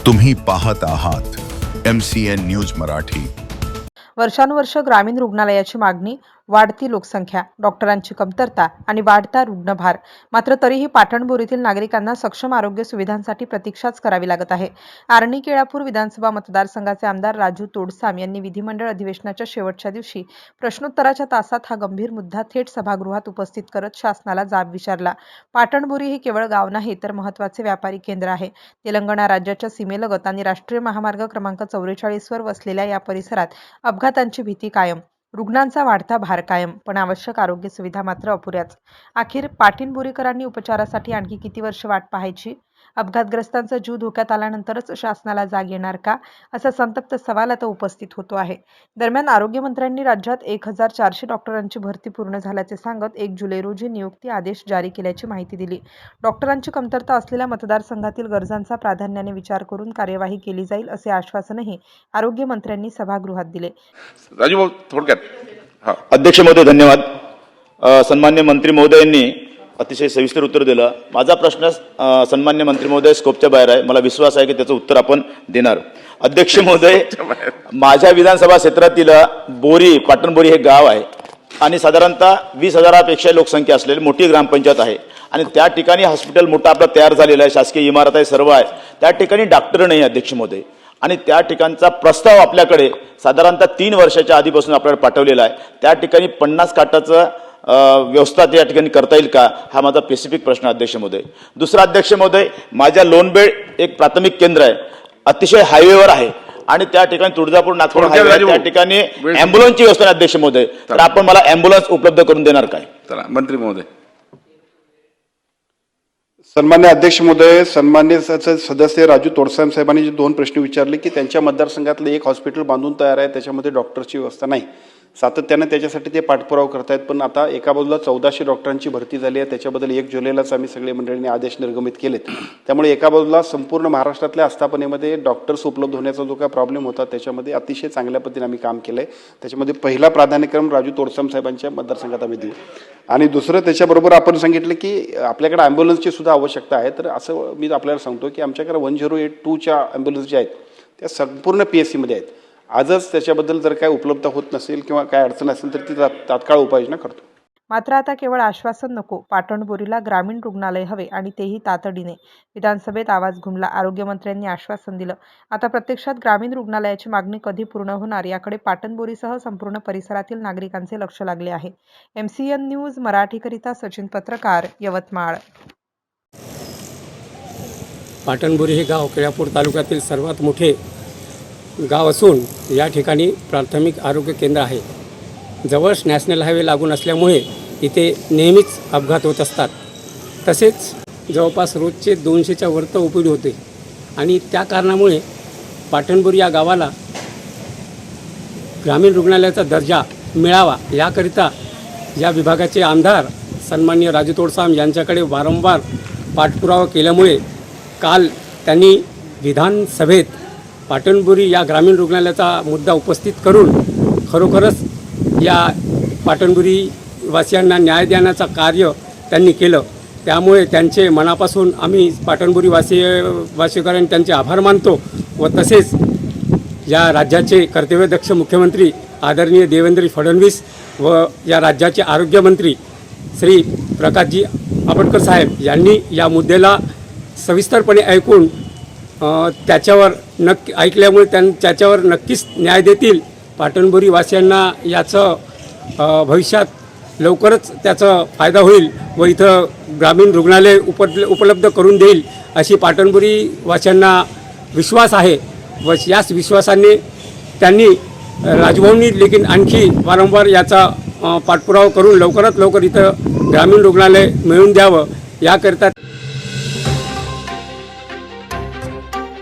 तुम्ही पाहत आहात MCN न्यूज मराठी। वर्षानुवर्ष ग्रामीण रुग्णालयाची मागणी, वाढती लोकसंख्या, डॉक्टरांची कमतरता आणि वाढता रुग्णभार, मात्र तरीही पाटणबोरीतील नागरिकांना सक्षम आरोग्य सुविधांसाठी प्रतीक्षाच करावी लागत आहे। आर्णी केळापूर विधानसभा मतदारसंघाचे आमदार राजू तोडसाम यांनी विधिमंडळ अधिवेशनाच्या शेवटच्या दिवशी प्रश्नोत्तराच्या तासात हा गंभीर मुद्दा थेट सभागृहात उपस्थित करत शासनाला जाब विचारला। पाटणबोरी हे केवळ गाव नाही तर महत्त्वाचे व्यापारी केंद्र आहे। तेलंगणा राज्याच्या सीमेलगत आणि राष्ट्रीय महामार्ग क्रमांक 44 वर वसलेल्या या परिसरात अपघातांची भीती कायम, रुग्णांचा वाढता भार कायम, पण आवश्यक आरोग्य सुविधा मात्र अपुऱ्याच। अखेर पाटीलबोरीकरांनी उपचारासाठी आणखी किती वर्ष वाट पाहायची? अपघातग्रस्तांचा जीव धोक्यात आल्यानंतरच शासनाला जाग येणार का, असा संतप्त सवाल आता उपस्थित होतो आहे। दरम्यान आरोग्यमंत्र्यांनी राज्यात 1400 डॉक्टरांची भरती पूर्ण झाल्याचे सांगत 1 जुलै रोजी नियुक्ती आदेश जारी केल्याची माहिती दिली। डॉक्टरांची कमतरता असलेल्या मतदारसंघातील गरजांचा प्राधान्याने विचार करून कार्यवाही केली जाईल असे आश्वासनही आरोग्यमंत्र्यांनी सभागृहात दिले। राजू भाऊ थोडक्यात। अध्यक्ष महोदय धन्यवाद। सन्मान्य मंत्री महोदयांनी अतिशय सविस्तर उत्तर दिलं। माझा प्रश्न सन्मान्य मंत्री महोदय स्कोपच्या बाहेर आहे, मला विश्वास आहे की त्याचं उत्तर आपण देणार। अध्यक्ष महोदय, माझ्या विधानसभा क्षेत्रातील बोरी पाटणबोरी हे गाव आहे आणि साधारणतः 20,000पेक्षा लोकसंख्या असलेली मोठी ग्रामपंचायत आहे आणि त्या ठिकाणी हॉस्पिटल मोठा आपला तयार झालेला आहे, शासकीय इमारत आहे, सर्व आहे। त्या ठिकाणी डॉक्टर नाही अध्यक्ष महोदय, आणि त्या ठिकाणचा प्रस्ताव आपल्याकडे साधारणतः 3 वर्षाच्या आधीपासून आपल्याला पाठवलेला आहे। त्या ठिकाणी 50 खाटाचं व्यवस्था त्या ठिकाणी करता येईल का, हा माझा स्पेसिफिक प्रश्न अध्यक्ष महोदय। दुसरा अध्यक्ष महोदय, माझ्या लोणबेड एक प्राथमिक केंद्र आहे, अतिशय हायवेवर आहे आणि त्या ठिकाणी तुळजापूर नागपूर हायवे त्या ठिकाणी ॲम्ब्युलन्सची व्यवस्था आहे अध्यक्ष महोदय, तर आपण मला ॲम्ब्युलन्स उपलब्ध करून देणार काय? चला मंत्री महोदय। सन्मान्य अध्यक्ष महोदय, सन्मान्य सदस्य राजू तोडसाम साहेबांनी जे 2 प्रश्न विचारले की त्यांच्या मतदारसंघातलं एक हॉस्पिटल बांधून तयार आहे, त्याच्यामध्ये डॉक्टरची व्यवस्था नाही, सातत्याने त्याच्यासाठी ते पाठपुरावा करतायत। पण आता एका बाजूला 1400 डॉक्टरांची भरती झाली आहे, त्याच्याबद्दल 1 जुलैलाच आम्ही सगळे मंडळींनी आदेश निर्गमित केलेत। त्यामुळे एका बाजूला संपूर्ण महाराष्ट्रातल्या आस्थापनेमध्ये डॉक्टर्स उपलब्ध होण्याचा जो काय प्रॉब्लेम होता त्याच्यामध्ये अतिशय चांगल्या पद्धतीने आम्ही काम केलं आहे। त्याच्यामध्ये पहिला प्राधान्यक्रम राजू तोडसाम साहेबांच्या मतदारसंघात आम्ही देऊ। आणि दुसरं त्याच्याबरोबर आपण सांगितलं की आपल्याकडे ॲम्ब्युलन्सची सुद्धा आवश्यकता आहे, तर असं मी आपल्याला सांगतो की आमच्याकडे 1082च्या ॲम्ब्युलन्स ज्या आहेत त्या संपूर्ण PSCमध्ये आहेत। आजच त्याच्याबद्दल जर काय उपलब्ध होत नसेल किंवा काय अडचण असेल तर ती तात्काळ उपाययोजना करतो। मात्र आता केवळ आश्वासन नको, पाटणबोरीला ग्रामीण रुग्णालय हवे आणि तेही तातडीने। विधानसभेत आवाज घुमला, आरोग्यमंत्र्यांनी आश्वासन दिलं। आता प्रत्यक्षात ग्रामीण रुग्णालयाची मागणी कधी पूर्ण होणार याकडे पाटणबोरीसह संपूर्ण परिसरातील नागरिकांचे लक्ष लागले आहे। MCN न्यूज मराठीकरिता सचिन पत्रकार, यवतमाळ। पाटणबोरी हे गाव केळापूर तालुक्यातील सर्वात मोठे गाव असून या ठिकाणी प्राथमिक आरोग्य केंद्र आहे। जवळच नॅशनल हायवे लागून असल्यामुळे इथे नेहमीच अपघात होत असतात। तसेच जवळपास रोजचे 200च्या वर ओपीडी होते आणि त्या कारणामुळे पाटणबोरी या गावाला ग्रामीण रुग्णालयाचा दर्जा मिळावा याकरिता या विभागाचे आमदार सन्माननीय राजू तोडसाम यांच्याकडे वारंवार पाठपुरावा केल्यामुळे काल त्यांनी विधानसभेत पाटणबोरी या ग्रामीण रुग्णालयाचा मुद्दा उपस्थित करून खरोखरच या पाटणबोरी वासियांना न्याय देण्याचं कार्य त्यांनी केलं। त्यामुळे त्यांचे मनापासून आम्ही पाटणबोरी वासियांनी त्यांचे आभार मानतो व तसेच या राज्याचे कर्तव्यदक्ष मुख्यमंत्री आदरणीय देवेंद्र फडणवीस व या राज्याचे आरोग्यमंत्री श्री प्रकाशजी आंबेडकर साहेब यांनी या मुद्द्याला सविस्तरपणे ऐकून त्याच्यावर ऐकल्यामुळे त्याच्यावर नक्कीच न्याय देतील। पाटणबोरी वासियांना याचं भविष्यात लवकरच त्याचा फायदा होईल व इथं ग्रामीण रुग्णालय उपलब्ध करून देईल अशी पाटणबोरी वासियांना विश्वास आहे व याच विश्वासाने त्यांनी राजभवनी लेखीन आणखी वारंवार याचा पाठपुरावा करून लवकरात लवकर इथं ग्रामीण रुग्णालय मिळवून द्यावं याकरिता